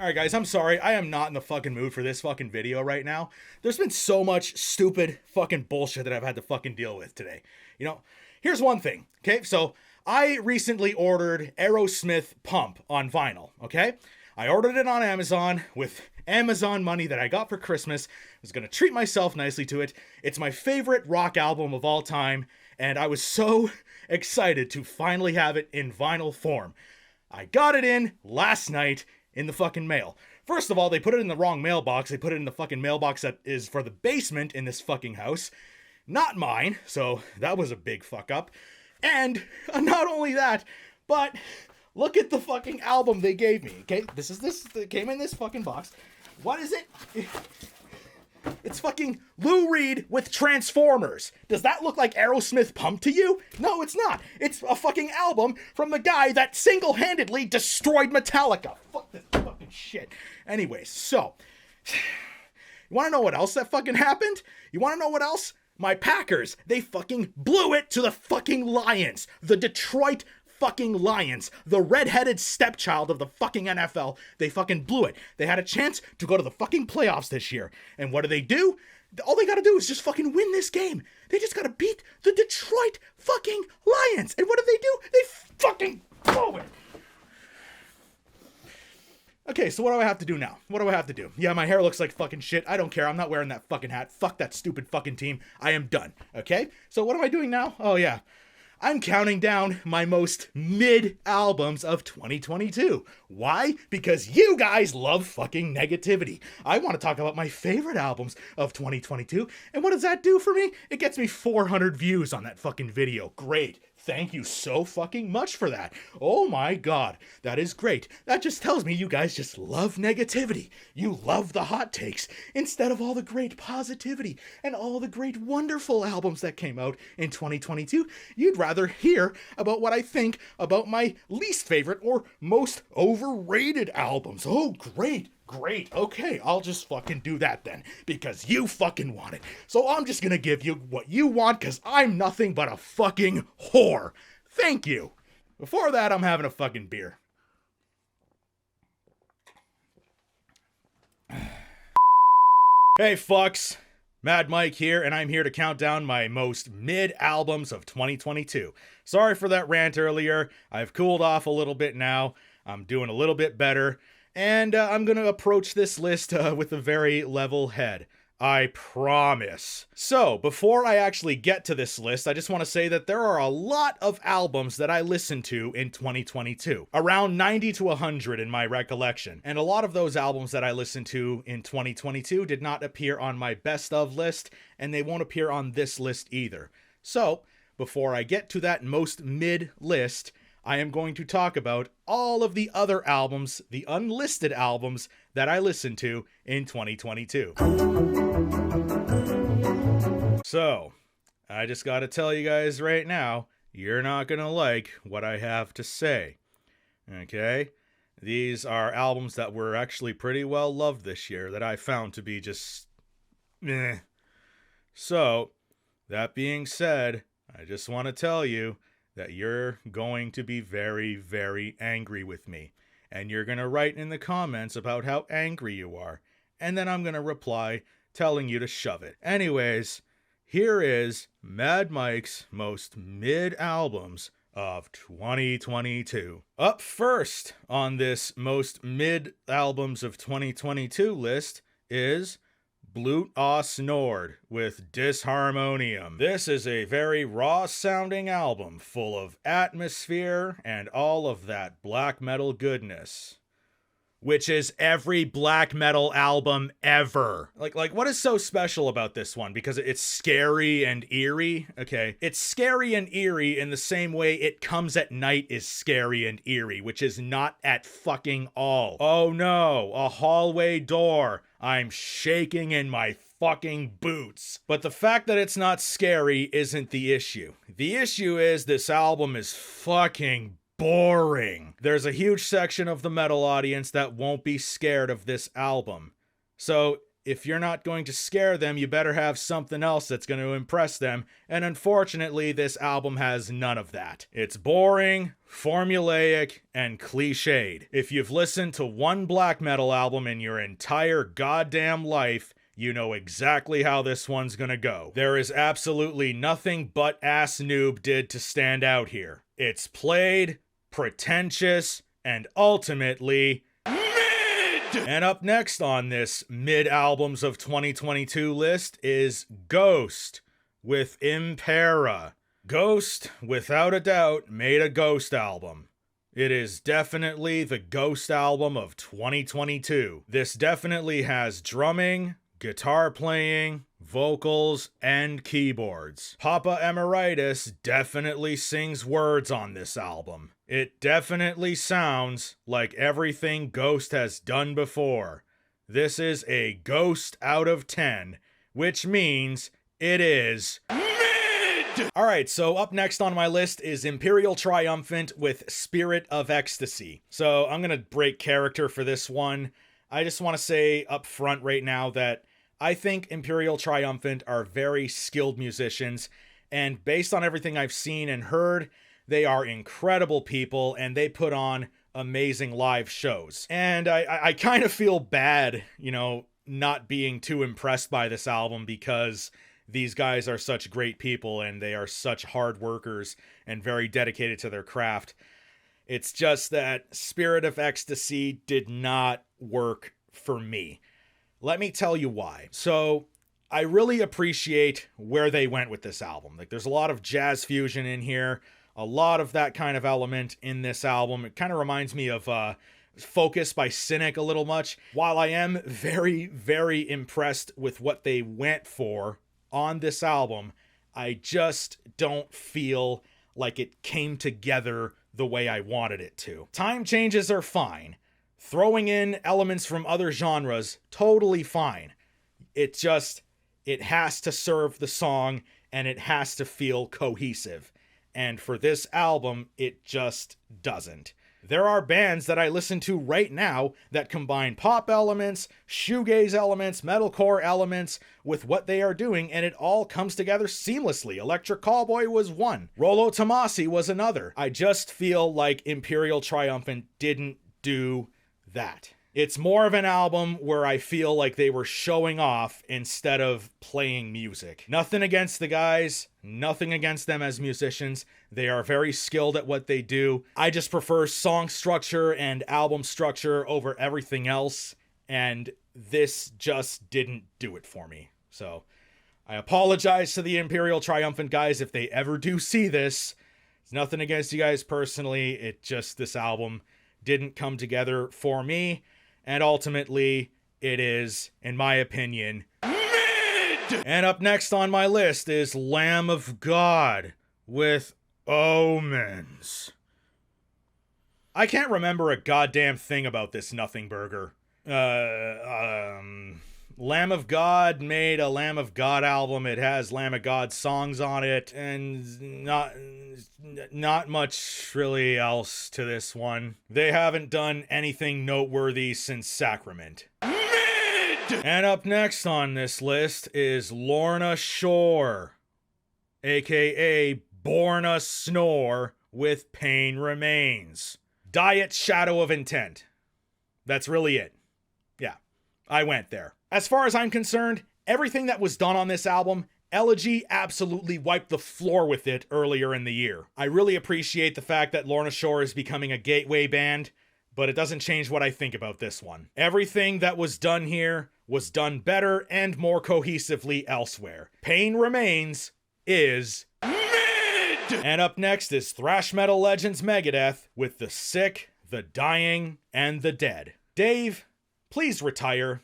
Alright guys, I'm sorry, I am not in the fucking mood for this fucking video right now. There's been so much stupid fucking bullshit that I've had to fucking deal with today. You know, here's one thing, okay? So, I recently ordered Aerosmith Pump on vinyl, okay? I ordered it on Amazon with Amazon money that I got for Christmas. I was gonna treat myself nicely to it. It's my favorite rock album of all time, and I was so excited to finally have it in vinyl form. I got it in last night in the fucking mail. First of all, they put it in the wrong mailbox. They put it in the fucking mailbox that is for the basement in this fucking house. Not mine, so that was a big fuck up. And not only that, but look at the fucking album they gave me, okay? This it came in this fucking box. What is it? It's fucking Lou Reed with Transformers. Does that look like Aerosmith Pump to you? No, it's not. It's a fucking album from the guy that single-handedly destroyed Metallica. Fuck this fucking shit. Anyways, so, you wanna know what else that fucking happened? You wanna know what else? My Packers, they fucking blew it to the fucking Lions. The Detroit fucking Lions, the redheaded stepchild of the fucking NFL, they fucking blew it. They had a chance to go to the fucking playoffs this year. And what do? All they gotta do is just fucking win this game. They just gotta beat the Detroit fucking Lions. And what do? They fucking blow it. Okay, so what do I have to do now? What do I have to do? Yeah, my hair looks like fucking shit. I don't care. I'm not wearing that fucking hat. Fuck that stupid fucking team. I am done. Okay? So what am I doing now? Oh yeah. I'm counting down my most mid albums of 2022. Why? Because you guys love fucking negativity. I want to talk about my favorite albums of 2022. And what does that do for me? It gets me 400 views on that fucking video. Great. Thank you so fucking much for that. Oh my god, that is great. That just tells me you guys just love negativity. You love the hot takes instead of all the great positivity and all the great wonderful albums that came out in 2022. You'd rather hear about what I think about my least favorite or most overrated albums. Oh, great. Great, okay, I'll just fucking do that then, because you fucking want it. So I'm just gonna give you what you want, because I'm nothing but a fucking whore. Thank you. Before that, I'm having a fucking beer. Hey fucks, Mad Mike here, and I'm here to count down my most mid albums of 2022. Sorry for that rant earlier. I've cooled off a little bit now. I'm doing a little bit better. And I'm going to approach this list with a very level head. I promise. So, before I actually get to this list, I just want to say that there are a lot of albums that I listened to in 2022. Around 90 to 100 in my recollection. And a lot of those albums that I listened to in 2022 did not appear on my best of list, and they won't appear on this list either. So, before I get to that most mid list, I am going to talk about all of the other albums, the unlisted albums, that I listened to in 2022. So, I just gotta tell you guys right now, you're not gonna like what I have to say. Okay? These are albums that were actually pretty well loved this year that I found to be just meh. So, that being said, I just want to tell you that you're going to be very, very angry with me. And you're going to write in the comments about how angry you are. And then I'm going to reply telling you to shove it. Anyways, here is Mad Mike's most mid albums of 2022. Up first on this most mid albums of 2022 list is Blut aus Nord with Disharmonium. This is a very raw sounding album full of atmosphere and all of that black metal goodness. Which is every black metal album ever. Like what is so special about this one? Because it's scary and eerie. Okay. It's scary and eerie in the same way It Comes at Night is scary and eerie, which is not at fucking all. Oh no, a hallway door. I'm shaking in my fucking boots. But the fact that it's not scary isn't the issue. The issue is this album is fucking boring. There's a huge section of the metal audience that won't be scared of this album. So if you're not going to scare them, you better have something else that's going to impress them. And unfortunately, this album has none of that. It's boring, formulaic, and cliched. If you've listened to one black metal album in your entire goddamn life, you know exactly how this one's gonna go. There is absolutely nothing but Ass Noob did to stand out here. It's played, pretentious, and ultimately and up next on this mid-albums of 2022 list is Ghost with Impera. Ghost, without a doubt, made a Ghost album. It is definitely the Ghost album of 2022. This definitely has drumming, guitar playing, vocals, and keyboards. Papa Emeritus definitely sings words on this album. It definitely sounds like everything Ghost has done before. This is a Ghost out of 10, which means it is mid! Alright, so up next on my list is Imperial Triumphant with Spirit of Ecstasy. So I'm gonna break character for this one. I just want to say up front right now that I think Imperial Triumphant are very skilled musicians, and based on everything I've seen and heard, they are incredible people, and they put on amazing live shows. And I kind of feel bad, not being too impressed by this album because these guys are such great people and they are such hard workers and very dedicated to their craft. It's just that Spirit of Ecstasy did not work for me. Let me tell you why. So, I really appreciate where they went with this album. Like, there's a lot of jazz fusion in here, a lot of that kind of element in this album. It kind of reminds me of Focus by Cynic a little much. While I am very, very impressed with what they went for on this album, I just don't feel like it came together the way I wanted it to. Time changes are fine. Throwing in elements from other genres, totally fine. It has to serve the song and it has to feel cohesive. And for this album, it just doesn't. There are bands that I listen to right now that combine pop elements, shoegaze elements, metalcore elements with what they are doing, and it all comes together seamlessly. Electric Callboy was one. Rollo Tomasi was another. I just feel like Imperial Triumphant didn't do that. It's more of an album where I feel like they were showing off instead of playing music. Nothing against the guys, nothing against them as musicians. They are very skilled at what they do. I just prefer song structure and album structure over everything else, and this just didn't do it for me. So, I apologize to the Imperial Triumphant guys if they ever do see this. It's nothing against you guys personally, this album didn't come together for me. And ultimately, it is, in my opinion, mid! And up next on my list is Lamb of God with Omens. I can't remember a goddamn thing about this Nothing Burger. Lamb of God made a Lamb of God album. It has Lamb of God songs on it, and not much really else to this one. They haven't done anything noteworthy since Sacrament. Mid! And up next on this list is Lorna Shore, aka Born a Snore with Pain Remains. Diet Shadow of Intent. That's really it. Yeah, I went there. As far as I'm concerned, everything that was done on this album, Elegy absolutely wiped the floor with it earlier in the year. I really appreciate the fact that Lorna Shore is becoming a gateway band, but it doesn't change what I think about this one. Everything that was done here was done better and more cohesively elsewhere. Pain Remains is mid! And up next is thrash metal legends Megadeth with The Sick, The Dying, and The Dead. Dave, please retire.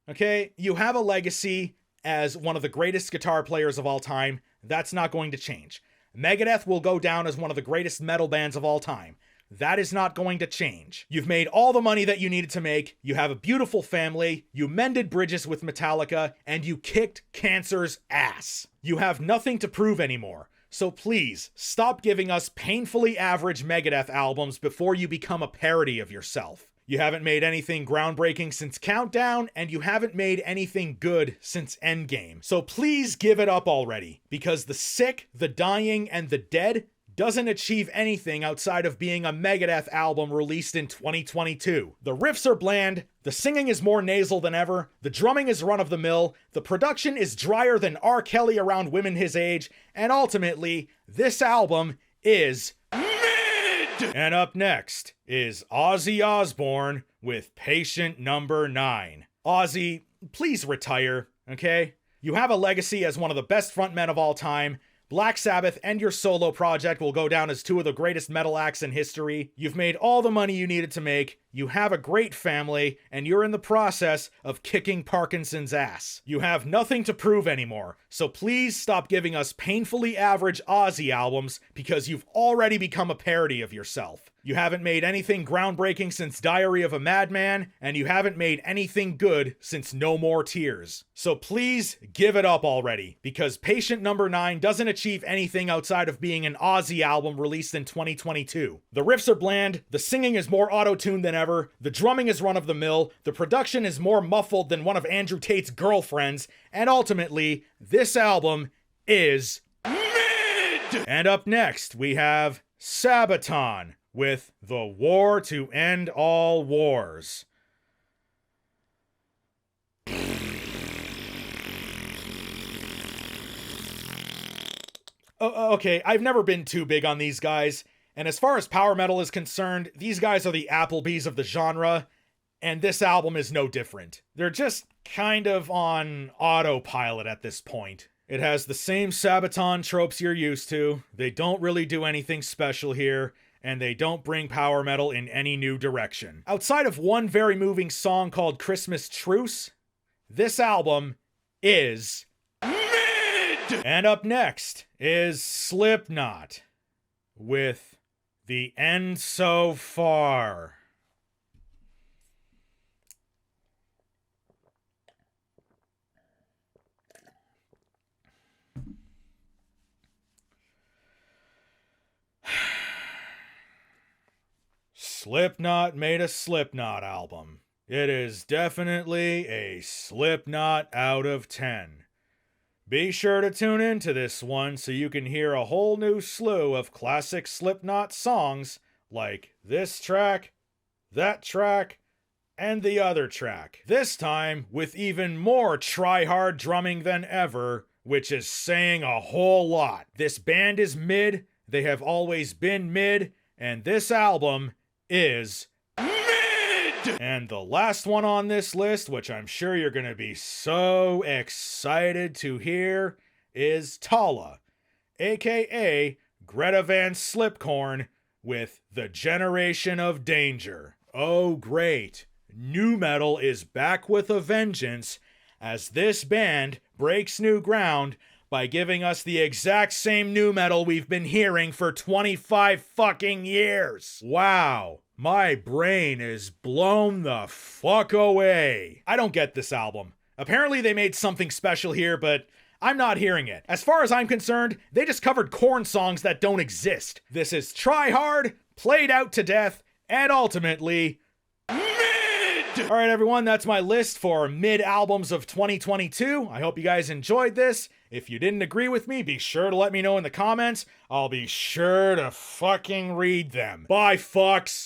Okay, you have a legacy as one of the greatest guitar players of all time. That's not going to change. Megadeth will go down as one of the greatest metal bands of all time. That is not going to change. You've made all the money that you needed to make. You have a beautiful family. You mended bridges with Metallica, and you kicked cancer's ass. You have nothing to prove anymore. So please, stop giving us painfully average Megadeth albums before you become a parody of yourself. You haven't made anything groundbreaking since Countdown, and you haven't made anything good since Endgame. So please give it up already, because The Sick, The Dying, and The Dead doesn't achieve anything outside of being a Megadeth album released in 2022. The riffs are bland, the singing is more nasal than ever, the drumming is run-of-the-mill, the production is drier than R. Kelly around women his age, and ultimately, this album is mid! And up next is Ozzy Osbourne with Patient Number 9. Ozzy, please retire, okay? You have a legacy as one of the best frontmen of all time. Black Sabbath and your solo project will go down as two of the greatest metal acts in history. You've made all the money you needed to make, you have a great family, and you're in the process of kicking Parkinson's ass. You have nothing to prove anymore, so please stop giving us painfully average Ozzy albums because you've already become a parody of yourself. You haven't made anything groundbreaking since Diary of a Madman, and you haven't made anything good since No More Tears. So please give it up already, because Patient Number 9 doesn't achieve anything outside of being an Ozzy album released in 2022. The riffs are bland, the singing is more auto-tuned than ever, the drumming is run-of-the-mill, the production is more muffled than one of Andrew Tate's girlfriends, and ultimately, this album is mid! And up next, we have Sabaton with The War to End All Wars. Okay, I've never been too big on these guys, and as far as power metal is concerned, these guys are the Applebee's of the genre, and this album is no different. They're just kind of on autopilot at this point. It has the same Sabaton tropes you're used to, they don't really do anything special here, and they don't bring power metal in any new direction. Outside of one very moving song called Christmas Truce, this album is mid! And up next is Slipknot with The End So Far. Slipknot made a Slipknot album. It is definitely a Slipknot out of 10. Be sure to tune into this one so you can hear a whole new slew of classic Slipknot songs like this track, that track, and the other track. This time with even more try-hard drumming than ever, which is saying a whole lot. This band is mid, they have always been mid, and this album is mid! And the last one on this list, which I'm sure you're gonna be so excited to hear, is Tala, aka Greta Van Slipcorn, with The Generation of Danger. Oh great, nu metal is back with a vengeance, as this band breaks new ground by giving us the exact same nu metal we've been hearing for 25 fucking years. Wow, my brain is blown the fuck away. I don't get this album. Apparently they made something special here, but I'm not hearing it. As far as I'm concerned, they just covered Korn songs that don't exist. This is try hard, played out to death, and ultimately mid! Alright everyone, that's my list for mid albums of 2022. I hope you guys enjoyed this. If you didn't agree with me, be sure to let me know in the comments. I'll be sure to fucking read them. Bye, fucks!